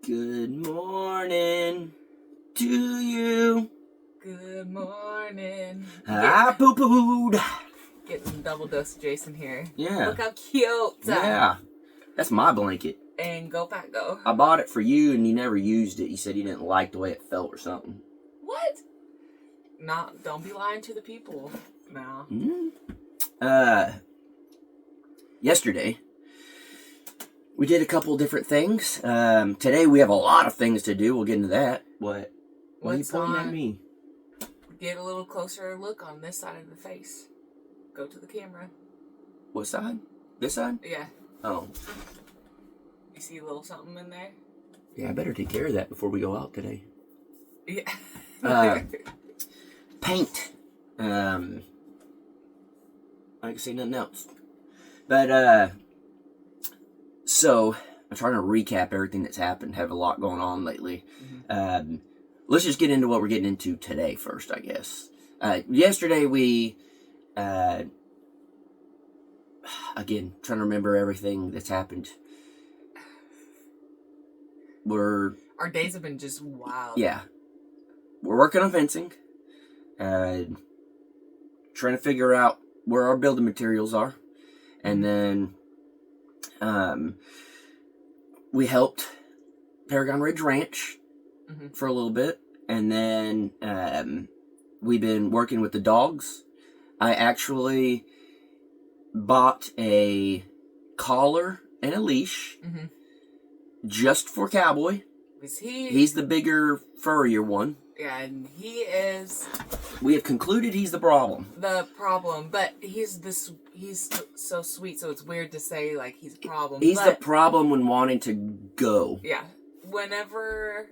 Good morning to you. Good morning. I poo-pooed. Getting some double dose of Jason here. Yeah. Look how cute. Yeah. That's my blanket. And go back, go. I bought it for you and you never used it. You said you didn't like the way it felt or something. What? Don't be lying to the people now. Yesterday, we did a couple different things. Today we have a lot of things to do. We'll get into that. What? Why are you pointing at me? Get a little closer look on this side of the face. Go to the camera. What side? This side? Yeah. Oh. You see a little something in there? Yeah, I better take care of that before we go out today. Yeah. Paint. I can say nothing else. But, so, I'm trying to recap everything that's happened. Have a lot going on lately. Mm-hmm. Let's just get into what we're getting into today first, I guess. Yesterday we, again, trying to remember everything that's happened. Our days have been just wild. Yeah. We're working on fencing. Trying to figure out where our building materials are. And then, we helped Paragon Ridge Ranch for a little bit. And then, we've been working with the dogs. I actually bought a collar and a leash just for Cowboy. He's the bigger, furrier one. Yeah, and he is... We have concluded he's the problem. But he's so sweet, so it's weird to say, like, he's a problem. He's the problem when wanting to go. Yeah. Whenever...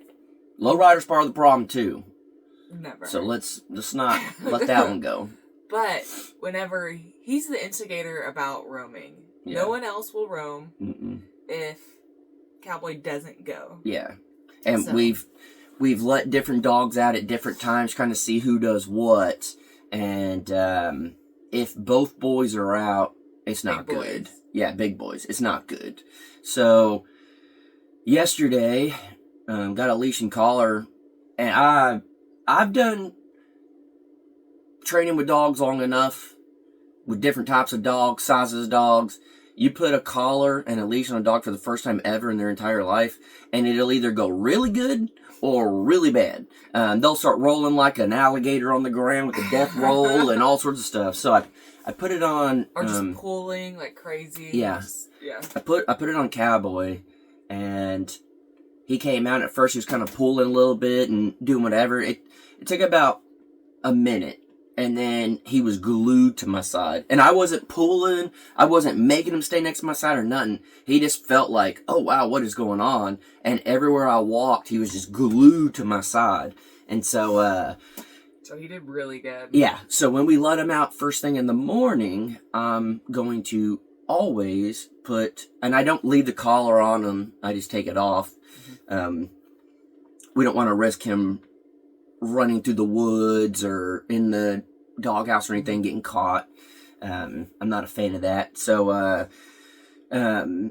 Lowrider's part of the problem, too. Never. So let's not let that one go. But whenever... He's the instigator about roaming. Yeah. No one else will roam if Cowboy doesn't go. Yeah. And we've let different dogs out at different times, kind of see who does what. And if both boys are out, it's not good. Yeah, big boys. It's not good. So yesterday, got a leash and collar, and I've done training with dogs long enough, with different types of dogs, sizes of dogs. You put a collar and a leash on a dog for the first time ever in their entire life, and it'll either go really good or really bad. They'll start rolling like an alligator on the ground with a death roll and all sorts of stuff. So I put it on... Or just pulling like crazy. Yeah. Yeah. I put it on Cowboy, and he came out. At first he was kind of pulling a little bit and doing whatever. It took about a minute. And then he was glued to my side. And I wasn't pulling. I wasn't making him stay next to my side or nothing. He just felt like, oh, wow, what is going on? And everywhere I walked, he was just glued to my side. And so... So he did really good. Yeah. So when we let him out first thing in the morning, I'm going to always put... And I don't leave the collar on him. I just take it off. We don't want to risk him running through the woods or in the doghouse or anything, getting caught. I'm not a fan of that. So, we're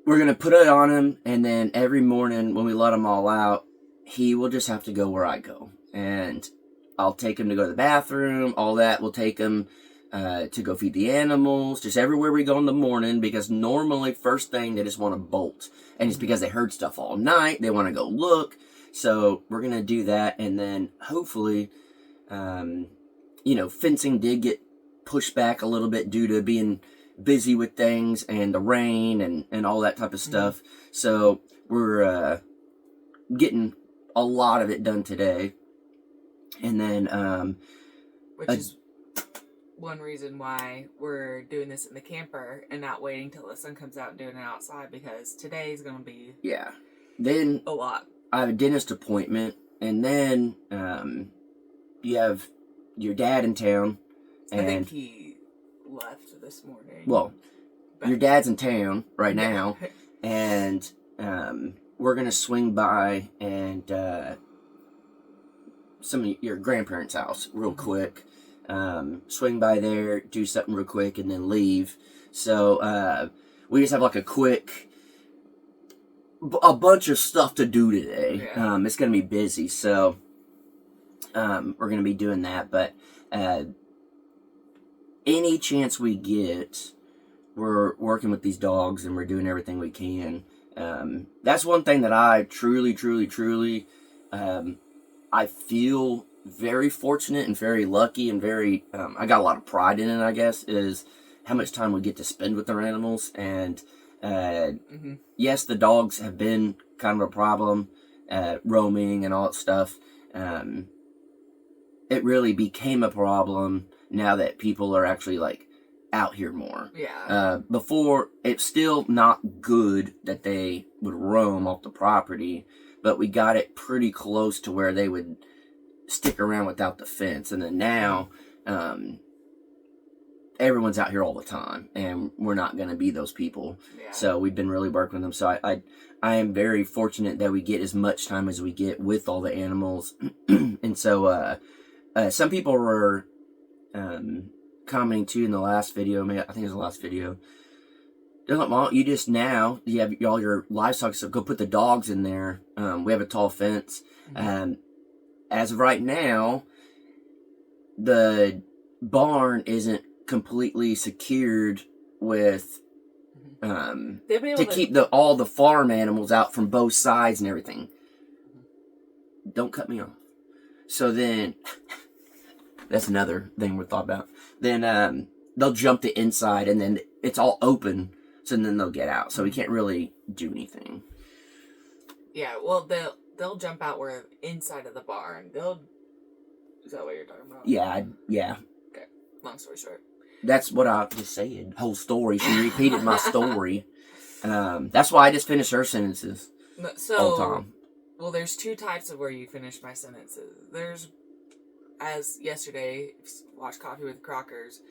going to put it on him, and then every morning when we let him all out, he will just have to go where I go. And I'll take him to go to the bathroom, all that. We'll take him to go feed the animals, just everywhere we go in the morning, because normally first thing they just want to bolt. And it's because they heard stuff all night. They want to go look. So we're going to do that, and then hopefully, fencing did get pushed back a little bit due to being busy with things and the rain and all that type of stuff. So we're getting a lot of it done today. And then... Which is one reason why we're doing this in the camper and not waiting till the sun comes out and doing it outside, because today's going to be... Yeah. Then... A lot. I have a dentist appointment, and then you have your dad in town. And, I think he left this morning. Well, your dad's in town right now, and we're going to swing by and some of your grandparents' house real quick. Swing by there, do something real quick, and then leave. So we just have like a quick a bunch of stuff to do today. Yeah. It's going to be busy, so we're going to be doing that. But any chance we get, we're working with these dogs and we're doing everything we can. That's one thing that I truly, I feel very fortunate and very lucky and very, I got a lot of pride in it, I guess, is how much time we get to spend with our animals. And yes, the dogs have been kind of a problem, roaming and all that stuff. It really became a problem now that people are actually like out here more. Yeah. Before, it's still not good that they would roam off the property, but we got it pretty close to where they would stick around without the fence. And then now, everyone's out here all the time, and we're not going to be those people. Yeah. So we've been really working with them. So I am very fortunate that we get as much time as we get with all the animals. And so some people were commenting too in the last video. I think it was the last video. They're like, "Mom, you just now you have all your livestock, so go put the dogs in there." We have a tall fence. As of right now, the barn isn't completely secured with to keep all the farm animals out from both sides and everything. Don't cut me off. So then, that's another thing we're thought about. Then they'll jump the inside, and then it's all open, so then they'll get out. So we can't really do anything. Yeah, well, they'll jump out where inside of the barn. Is that what you're talking about? Yeah. Okay, long story short. That's what I just said. Whole story. She repeated my story. That's why I just finished her sentences. All the time. Well, there's two types of where you finish my sentences. There's, as yesterday, watch Coffee with Crockers,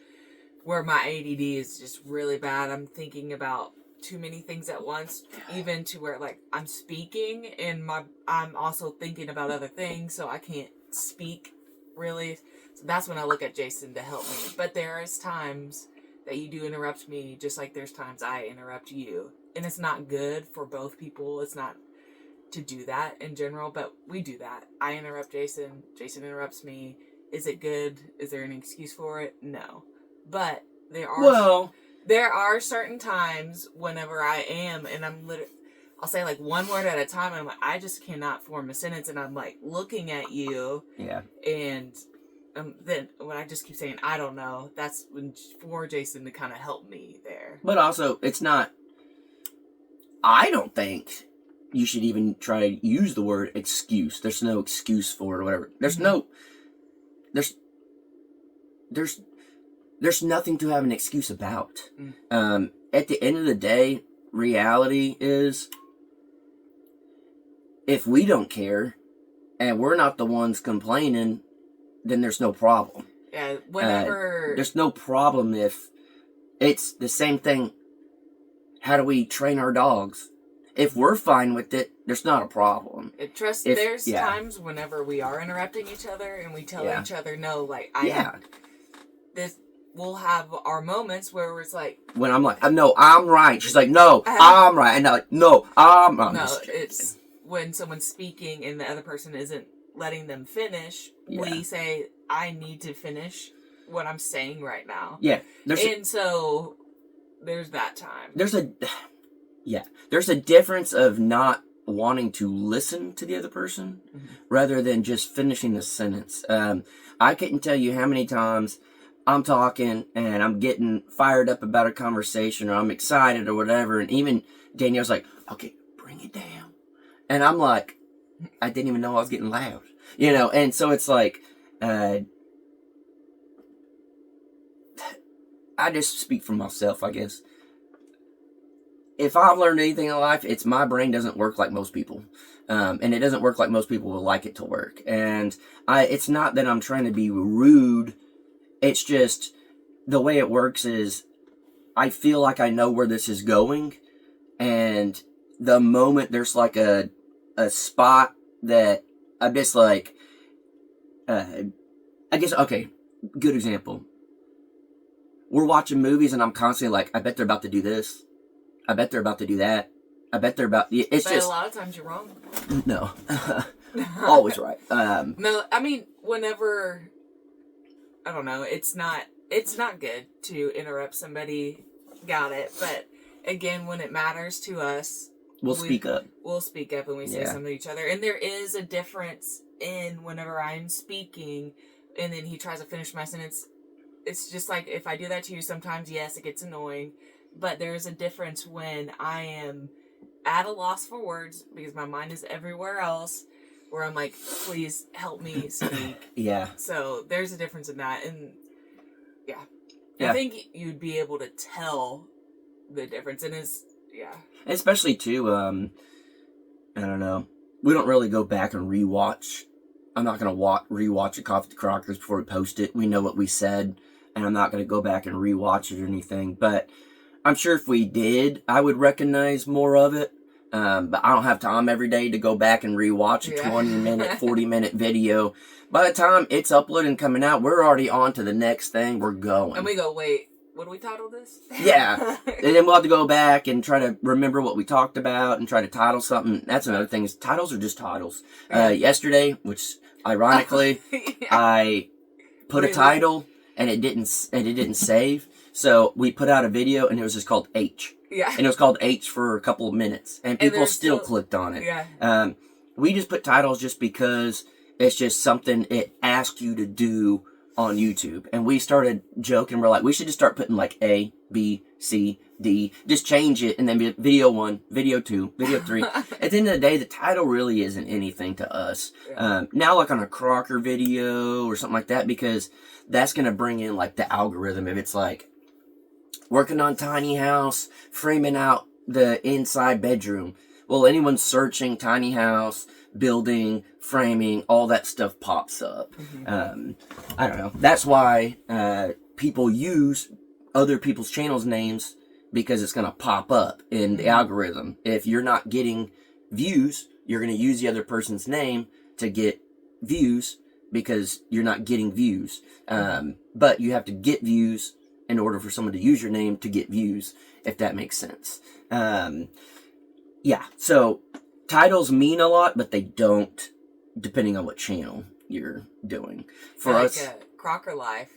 where my ADD is just really bad. I'm thinking about too many things at once, even to where like I'm speaking and I'm also thinking about other things, so I can't speak really. So that's when I look at Jason to help me. But there is times that you do interrupt me, just like there's times I interrupt you, and it's not good for both people. It's not to do that in general, but we do that. I interrupt Jason. Jason interrupts me. Is it good? Is there an excuse for it? No. But there are certain times whenever I am, and I'll say like one word at a time, and I'm like, I just cannot form a sentence, and I'm like looking at you. Yeah. And then when I just keep saying, I don't know, that's when for Jason to kind of help me there. But also, it's not, I don't think you should even try to use the word excuse. There's no excuse for it or whatever. There's there's nothing to have an excuse about. At the end of the day, reality is, if we don't care and we're not the ones complaining, then there's no problem. Yeah, whenever... there's no problem if it's the same thing. How do we train our dogs? If we're fine with it, there's not a problem. There's times whenever we are interrupting each other and we tell each other, no, like, we'll have our moments where it's like... When I'm like, no, I'm right. She's like, no, I'm right. And I'm like, no, I'm wrong. No, it's when someone's speaking and the other person isn't letting them finish, we say, I need to finish what I'm saying right now. Yeah. So there's that time. There's a difference of not wanting to listen to the other person rather than just finishing the sentence. I couldn't tell you how many times I'm talking and I'm getting fired up about a conversation, or I'm excited or whatever, and even Danielle's like, okay, bring it down. And I'm like, I didn't even know I was getting loud. And so it's like, I just speak for myself, I guess. If I've learned anything in life, it's my brain doesn't work like most people. And it doesn't work like most people would like it to work. And it's not that I'm trying to be rude. It's just the way it works is I feel like I know where this is going. And the moment there's like a spot that I'm just like, I guess, okay, good example. We're watching movies and I'm constantly like, I bet they're about to do this. I bet they're about to do that. I bet they're about. It's but just a lot of times you're wrong. no, always right. No, I mean, whenever, I don't know, it's not good to interrupt somebody. Got it. But again, when it matters to us, we'll speak up. We'll speak up and we say something to each other. And there is a difference in whenever I'm speaking and then he tries to finish my sentence. It's just like if I do that to you sometimes, yes, it gets annoying. But there is a difference when I am at a loss for words because my mind is everywhere else, where I'm like, please help me speak. Yeah. So there's a difference in that. And yeah. Yeah. I think you'd be able to tell the difference. And it's, yeah. Especially too, I don't know. We don't really go back and rewatch. I'm not going to rewatch a Coffee with Crockers before we post it. We know what we said, and I'm not going to go back and rewatch it or anything. But I'm sure if we did, I would recognize more of it. But I don't have time every day to go back and rewatch a 20-minute, 40-minute video. By the time it's uploaded and coming out, we're already on to the next thing. We're going. And we go, wait, what do we title this? Yeah. And then we'll have to go back and try to remember what we talked about and try to title something. That's another thing is titles are just titles. Yesterday, which ironically, I put a title and it didn't save. So we put out a video and it was just called H. Yeah. And it was called H for a couple of minutes. And people still clicked on it. Yeah. We just put titles just because it's just something it asks you to do on YouTube. And we started joking. We're like, we should just start putting like A, B, C, D. Just change it. And then video 1, video 2, video 3. At the end of the day, the title really isn't anything to us. Yeah. Now like on a Crocker video or something like that, because that's going to bring in like the algorithm. If it's like working on tiny house, framing out the inside bedroom. Well, anyone searching tiny house, building, framing, all that stuff pops up. Mm-hmm. I don't know. That's why people use other people's channels' names, because it's going to pop up in the algorithm. If you're not getting views, you're going to use the other person's name to get views because you're not getting views. But you have to get views in order for someone to use your name to get views, if that makes sense. Yeah, so titles mean a lot, but they don't, depending on what channel you're doing. For us, Crocker Life.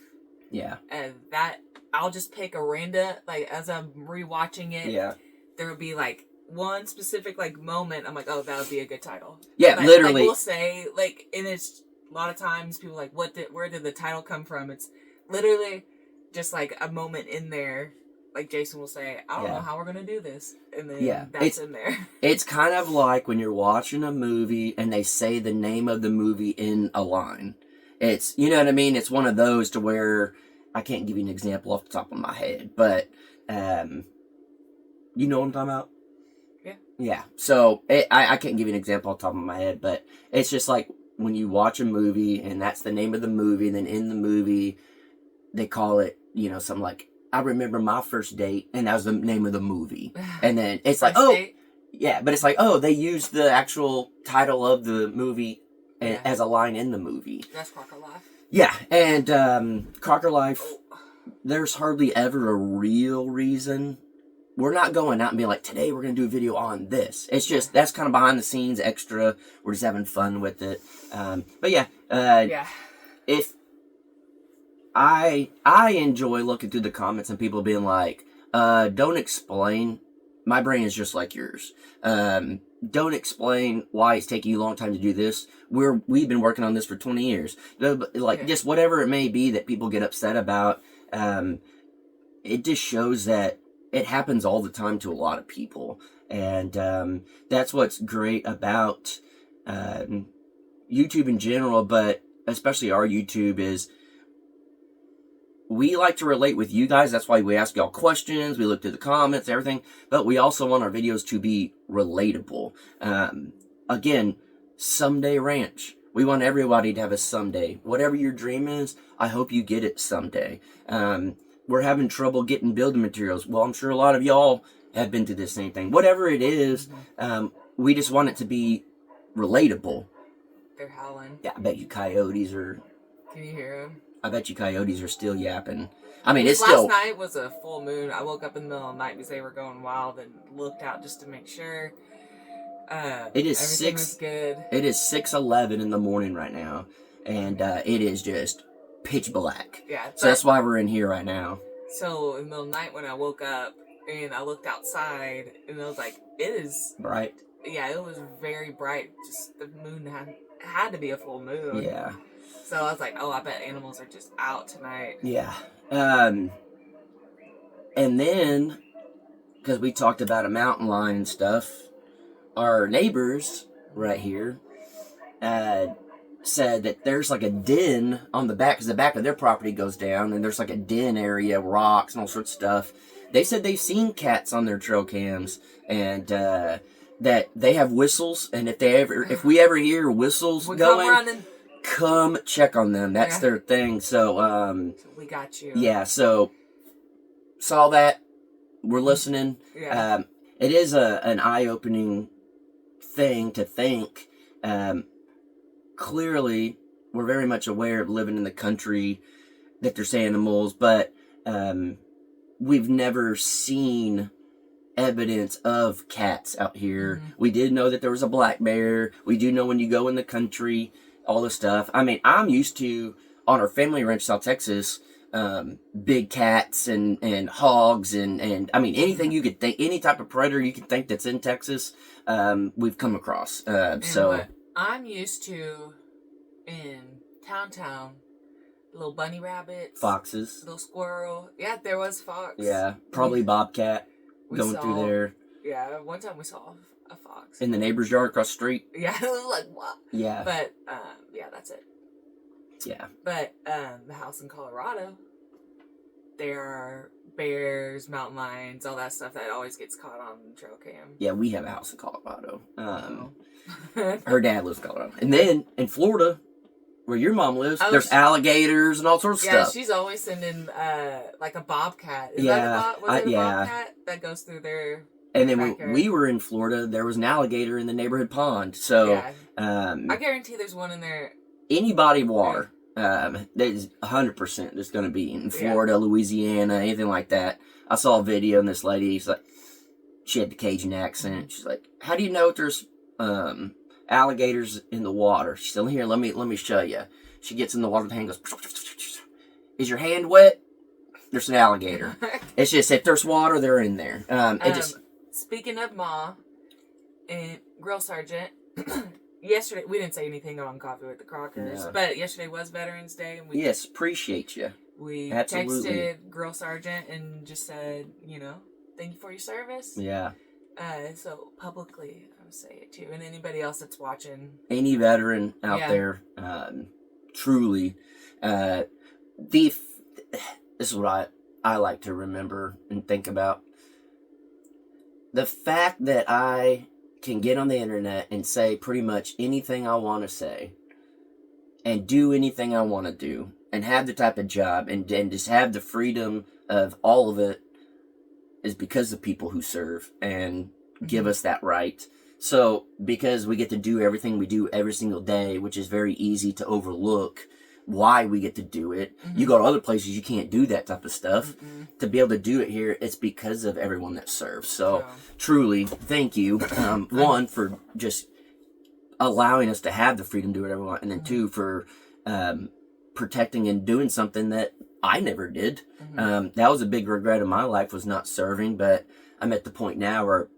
Yeah. And that, I'll just pick a random, like, as I'm rewatching it, Yeah. there would be, like, one specific, like, moment, I'm like, oh, that would be a good title. Yeah, but, literally. Like, we'll say, like, and it's, a lot of times, people are like, where did the title come from? It's literally just, like, a moment in there. Like Jason will say, I don't know how we're going to do this. And then that's in there. It's kind of like when you're watching a movie and they say the name of the movie in a line. It's, you know what I mean? It's one of those to where, I can't give you an example off the top of my head, but, you know what I'm talking about? Yeah. Yeah. So, I can't give you an example off the top of my head, but it's just like when you watch a movie and that's the name of the movie, and then in the movie, they call it, you know, something like, I remember my first date, and that was the name of the movie. And then it's like, but it's like, they used the actual title of the movie as a line in the movie. That's Crocker Life. Yeah, and Crocker Life, there's hardly ever a real reason. We're not going out and being like, today we're going to do a video on this. It's just, that's kind of behind the scenes extra. We're just having fun with it. But yeah, if I enjoy looking through the comments and people being like, don't explain. My brain is just like yours. Don't explain why it's taking you a long time to do this. We've been working on this for 20 years. Just whatever it may be that people get upset about, it just shows that it happens all the time to a lot of people. And that's what's great about YouTube in general, but especially our YouTube is, we like to relate with you guys. That's why we ask y'all questions. We look through the comments, everything. But we also want our videos to be relatable. Again, someday ranch. We want everybody to have a someday. Whatever your dream is, I hope you get it someday. We're having trouble getting building materials. Well, I'm sure a lot of y'all have been through the same thing. Whatever it is, we just want it to be relatable. They're howling. Yeah, I bet you coyotes are... Can you hear them? I bet you coyotes are still yapping. I mean, Last it's still... night was a full moon. I woke up in the middle of the night because they were going wild and looked out just to make sure. It is Everything was good. It is 6:11 in the morning right now, and it is just pitch black. Yeah. So that's why we're in here right now. So in the middle of the night when I woke up and I looked outside, and it was like, it is bright. Yeah, it was very bright. Just the moon had to be a full moon. Yeah. So I was like, oh, I bet animals are just out tonight. Yeah. And then, because we talked about a mountain lion and stuff, our neighbors right here said that there's like a den on the back, because the back of their property goes down, and there's like a den area, rocks and all sorts of stuff. They said they've seen cats on their trail cams, and that they have whistles, and if we ever hear whistles going, come check on them. That's their thing. So we got you. Yeah, so saw that. We're listening. Yeah. It is an eye-opening thing to think. Clearly, we're very much aware of living in the country, that there's animals, but we've never seen evidence of cats out here. Mm-hmm. We did know that there was a black bear. We do know when you go in the country, all this stuff. I mean, I'm used to, on our family ranch, South Texas, big cats and hogs and I mean, anything you could think, any type of predator you could think that's in Texas, we've come across. So what I'm used to in town, little bunny rabbits, foxes, little squirrel. Yeah, there was fox. Yeah, probably bobcat going through there. Yeah, one time we saw a fox in the neighbor's yard across the street. Yeah, it was like, what? Yeah, but yeah, that's it. Yeah, but the house in Colorado, there are bears, mountain lions, all that stuff that always gets caught on trail cam. Yeah, we have a house in Colorado. Her dad lives in Colorado, and then in Florida, where your mom lives, there's alligators and all sorts of stuff. Yeah, she's always sending like a bobcat. Is that a bobcat that goes through there? And then when we were in Florida, there was an alligator in the neighborhood pond. So I guarantee there's one in there. Any body of water, there's 100% there's going to be in Florida, Louisiana, anything like that. I saw a video, and this lady, she had the Cajun accent. She's like, "How do you know if there's alligators in the water?" She said, "Here, let me show you." She gets in the water, the hand goes, "Is your hand wet?" There's an alligator. It's just, if there's water, they're in there. Speaking of Ma and Grill Sergeant, yesterday, we didn't say anything on Coffee with the Crockers, but yesterday was Veterans Day. And yes, appreciate you. We texted Grill Sergeant and just said, thank you for your service. Yeah. So publicly, I would say it too. And anybody else that's watching. Any veteran out there, truly, this is what I like to remember and think about. The fact that I can get on the internet and say pretty much anything I want to say and do anything I want to do and have the type of job and just have the freedom of all of it is because of people who serve and give us that right. So because we get to do everything we do every single day, which is very easy to overlook why we get to do it. You go to other places, you can't do that type of stuff. To be able to do it here, it's because of everyone that serves. So truly, thank you. One, for just allowing us to have the freedom to do whatever we want. And then two, for protecting and doing something that I never did. That was a big regret of my life, was not serving. But I'm at the point now where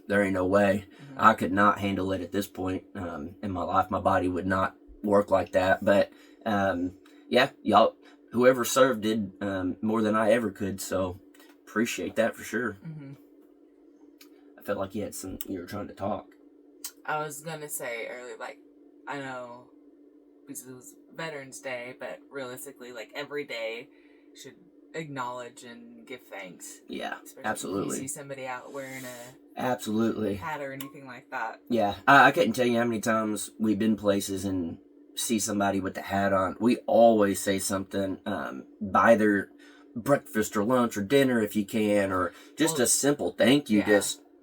there ain't no way. I could not handle it at this point in my life. My body would not work like that. But y'all, whoever served did more than I ever could, so appreciate that for sure. I felt like you were trying to talk. I was gonna say earlier, I know because it was Veterans Day, but realistically, every day should acknowledge and give thanks. Yeah, especially absolutely. If you see somebody out wearing a hat or anything like that. Yeah, I couldn't tell you how many times we've been places and see somebody with the hat on. We always say something, buy their breakfast or lunch or dinner if you can, or just a simple thank you.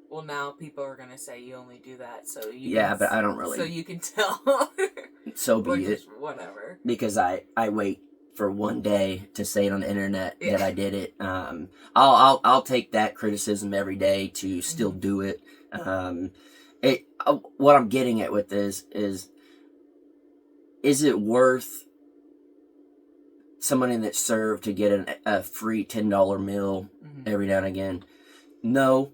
Well, now people are gonna say you only do that, so you. Yeah, but I don't really. So you can tell. So be it. Whatever. Because I wait for one day to say it on the internet that I did it. I'll take that criticism every day to still do it. What I'm getting at with this is it worth somebody that's served to get a free $10 meal every now and again? No.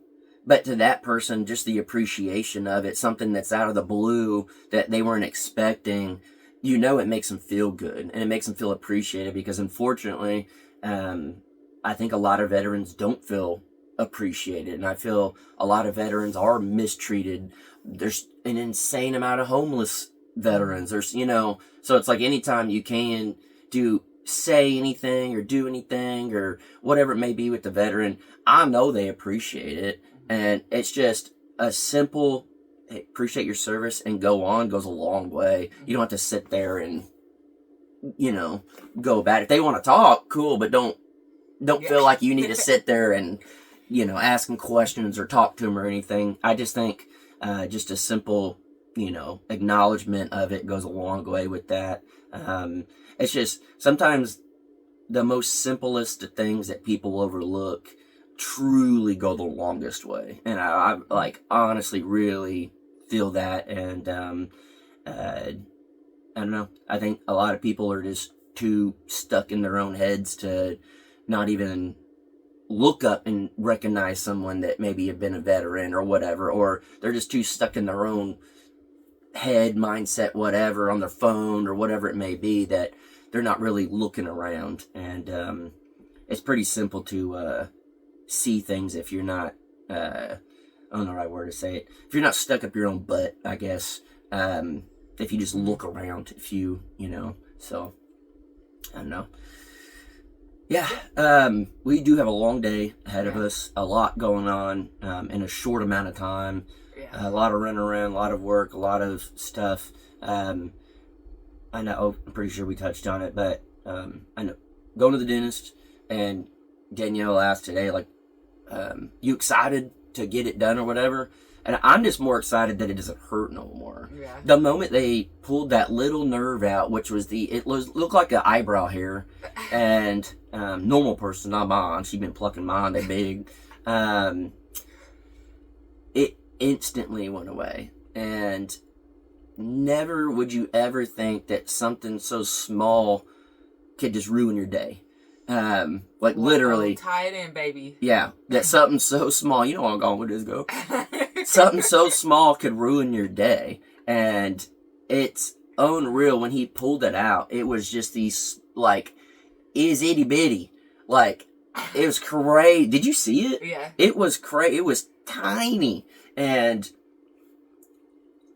But to that person, just the appreciation of it, something that's out of the blue that they weren't expecting, it makes them feel good and it makes them feel appreciated, because unfortunately, I think a lot of veterans don't feel appreciated, and I feel a lot of veterans are mistreated. There's an insane amount of homeless veterans. There's, so it's like anytime you can say anything or do anything or whatever it may be with the veteran, I know they appreciate it. And it's just a simple, hey, appreciate your service and go on, goes a long way. You don't have to sit there and, go about it. If they want to talk, cool, but don't feel like you need to sit there and, ask them questions or talk to them or anything. I just think just a simple, acknowledgement of it goes a long way with that. It's just sometimes the most simplest of things that people overlook truly go the longest way. And I like honestly really feel that. And I don't know. I think a lot of people are just too stuck in their own heads to not even look up and recognize someone that maybe have been a veteran or whatever, or they're just too stuck in their own head, mindset, whatever, on their phone or whatever it may be, that they're not really looking around. And it's pretty simple to see things if you're not, I don't know the right word to say it, if you're not stuck up your own butt, I guess, if you just look around, if you, so, I don't know. Yeah, we do have a long day ahead of us, a lot going on in a short amount of time, a lot of running around, a lot of work, a lot of stuff. I know, I'm pretty sure we touched on it, but I know, going to the dentist, and Danielle asked today, like, you excited to get it done or whatever? And I'm just more excited that it doesn't hurt no more. Yeah. The moment they pulled that little nerve out, which was looked like an eyebrow hair, and normal person, not mine, she'd been plucking mine, they big. It instantly went away. And never would you ever think that something so small could just ruin your day. Like literally. Tie it in, baby. Yeah, that something so small, you know where I'm going with this, go. Something so small could ruin your day. And it's unreal. When he pulled it out, it was just these, like, itty bitty. Like, it was crazy. Did you see it? Yeah. It was crazy. It was tiny. And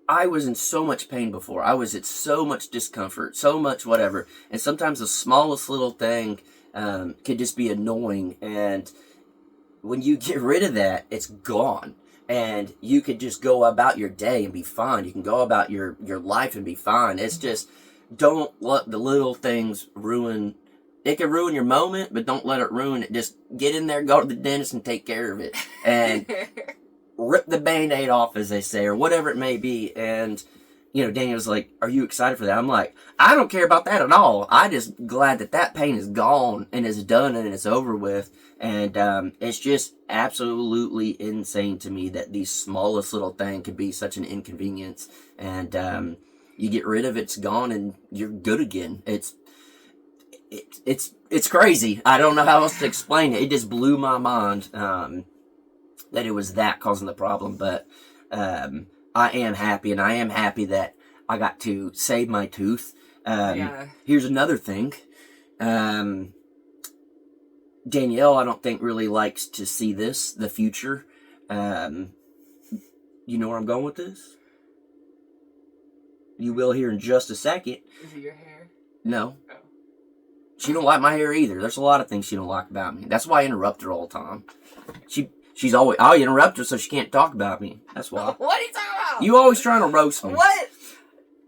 I was in so much pain before. I was at so much discomfort, so much whatever. And sometimes the smallest little thing could just be annoying. And when you get rid of that, it's gone. And you could just go about your day and be fine. You can go about your life and be fine. It's just, don't let the little things ruin. It can ruin your moment, but don't let it ruin it. Just get in there, go to the dentist, and take care of it. And rip the Band-Aid off, as they say, or whatever it may be. And, Daniel was like, are you excited for that? I'm like, I don't care about that at all. I just glad that pain is gone and is done and it's over with. And it's just absolutely insane to me that the smallest little thing could be such an inconvenience. And you get rid of it, it's gone, and you're good again. It's crazy. I don't know how else to explain it. It just blew my mind that it was that causing the problem. But I am happy, and I am happy that I got to save my tooth. Here's another thing. Danielle, I don't think really likes to see the future. You know where I'm going with this? You will hear in just a second. Is it your hair? No. Oh. She don't like my hair either. There's a lot of things she don't like about me. That's why I interrupt her all the time. She's always, I'll interrupt her so she can't talk about me. That's why. What are you talking about? You always trying to roast me. What?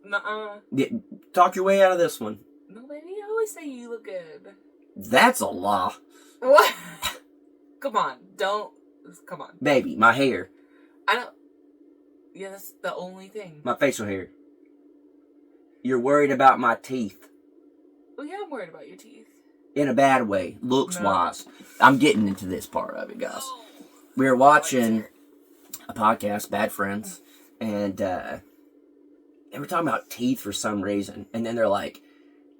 Nuh-uh. Talk your way out of this one. No, baby, you always say you look good. That's a lie. What? Come on, come on. Baby, my hair. I don't. Yeah, that's the only thing. My facial hair. You're worried about my teeth. Well, yeah, I'm worried about your teeth. In a bad way, looks No. wise. I'm getting into this part of it, guys. No. We were watching a podcast, Bad Friends, and they were talking about teeth for some reason. And then they're like,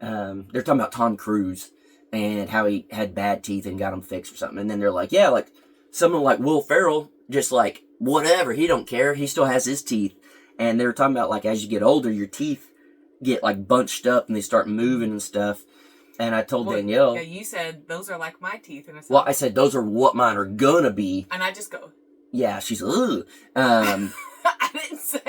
they're talking about Tom Cruise and how he had bad teeth and got them fixed or something. And then they're like, yeah, like someone like Will Ferrell, just like whatever, he don't care. He still has his teeth. And they were talking about like as you get older, your teeth get like bunched up and they start moving and stuff. And I told Danielle. Yeah, you said those are like my teeth. And I said those are what mine are gonna be. And I just go. Yeah, she's ugh. I didn't say.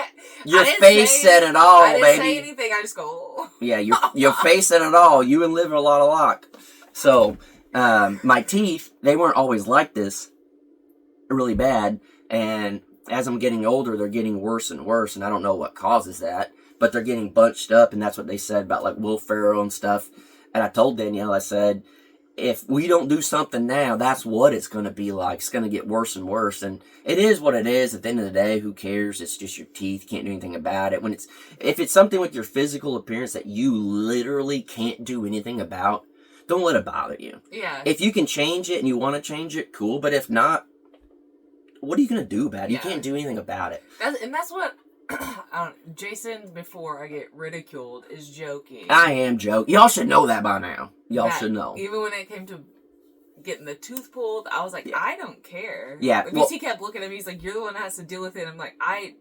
Your face said it all, baby. I didn't say anything. I just go. Oh. Yeah, your face said it all. You and Liv are a lot alike. So, my teeth, they weren't always like this, really bad. And as I'm getting older, they're getting worse and worse. And I don't know what causes that, but they're getting bunched up. And that's what they said about like Will Ferrell and stuff. And I told Danielle, I said, if we don't do something now, that's what it's going to be like. It's going to get worse and worse. And it is what it is. At the end of the day, who cares? It's just your teeth. You can't do anything about it. If it's something with your physical appearance that you literally can't do anything about, don't let it bother you. Yeah. If you can change it and you want to change it, cool. But if not, what are you going to do about it? Yeah. You can't do anything about it. That's what... Jason, before I get ridiculed, is joking. I am joking. Y'all should know that by now. Y'all should know. Even when it came to getting the tooth pulled, I was like, yeah. I don't care. Yeah. Because he kept looking at me, he's like, you're the one that has to deal with it. I'm like,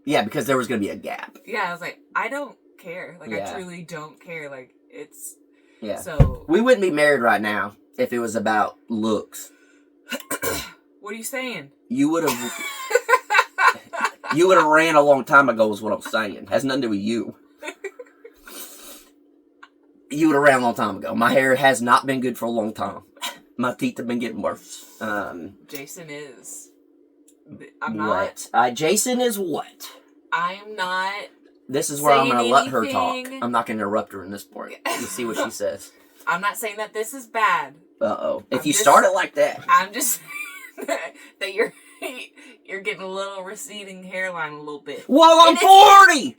Yeah, because there was going to be a gap. Yeah, I was like, I don't care. Like, I truly don't care. Like, it's... Yeah. So... We wouldn't be married right now if it was about looks. What are you saying? You would have... You would have ran a long time ago is what I'm saying. Has nothing to do with you. You would have ran a long time ago. My hair has not been good for a long time. My teeth have been getting worse. Jason is. Jason is what? I'm not. This is where I'm going to let her talk. anything. I'm not going to interrupt her in this part. Let's see what she says. I'm not saying that this is bad. Uh-oh. If you start it like that. I'm just that you're getting a little receding hairline a little bit. Well, I'm 40!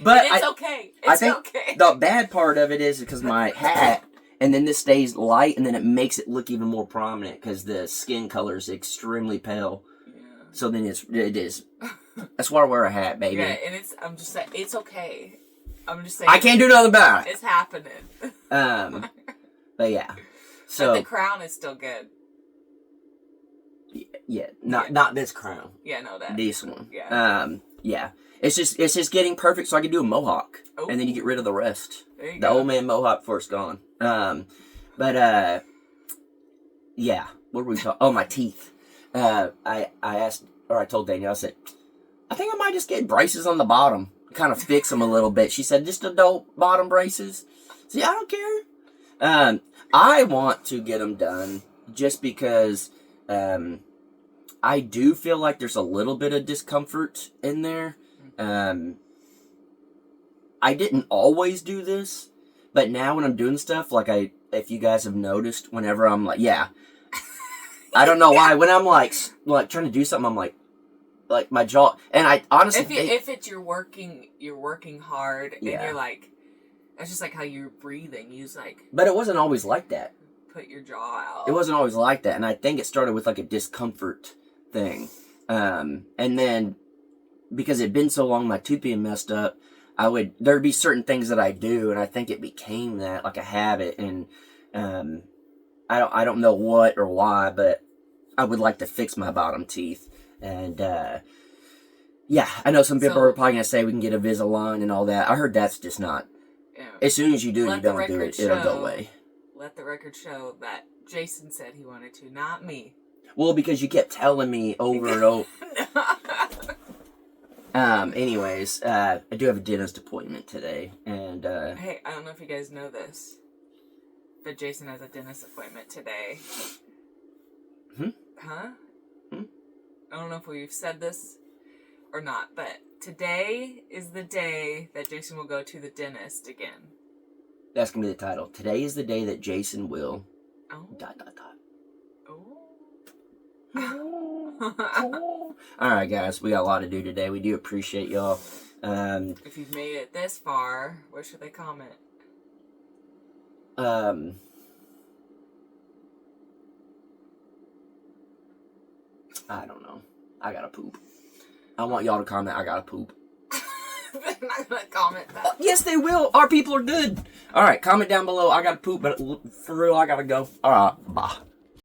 But it's okay. I think the bad part of it is because my hat, and then this stays light, and then it makes it look even more prominent because the skin color is extremely pale. Yeah. So then it is. That's why I wear a hat, baby. Yeah, and I'm just saying, it's okay. I'm just saying. I can't do nothing about it. It's happening. But yeah. So but the crown is still good. Yeah, not this crown. Yeah, no, that. This one. Yeah. Yeah. It's just getting perfect so I can do a mohawk. Ooh. And then you get rid of the rest. There you the go. Old man mohawk before it's gone. Yeah. What were we talking? Oh, my teeth. I asked, or I told Danielle, I said, I think I might just get braces on the bottom. Kind of fix them a little bit. She said, just adult bottom braces. See, I don't care. I want to get them done just because I do feel like there's a little bit of discomfort in there. I didn't always do this, but now when I'm doing stuff, like if you guys have noticed, whenever I'm like, yeah, I don't know why, when I'm like trying to do something, I'm like my jaw, and I honestly if it's you're working hard, yeah. And you're like, that's just like how you're breathing. You just like. But it wasn't always like that. Put your jaw out. It wasn't always like that, and I think it started with like a discomfort thing, and then because it'd been so long, my tooth being messed up, there'd be certain things that I do, and I think it became that like a habit, and I don't know what or why, but I would like to fix my bottom teeth, and yeah, I know some people are probably gonna say we can get a Invisalign and all that. I heard that's just not. Yeah. As soon as you do it, you don't do it, it'll go away. Let the record show that Jason said he wanted to, not me. Well, because you kept telling me over and over. Anyways, I do have a dentist appointment today, and hey, I don't know if you guys know this, but Jason has a dentist appointment today. Huh? I don't know if we've said this or not, but today is the day that Jason will go to the dentist again. That's gonna be the title. Today is the day that Jason will. Oh. ... Oh. All right, guys, we got a lot to do today. We do appreciate y'all. If you've made it this far, what should they comment? I don't know. I gotta poop. I want y'all to comment, I gotta poop. They're not gonna comment that. Yes, they will. Our people are good. All right, comment down below. I gotta poop, but for real, I gotta go. All right, bye.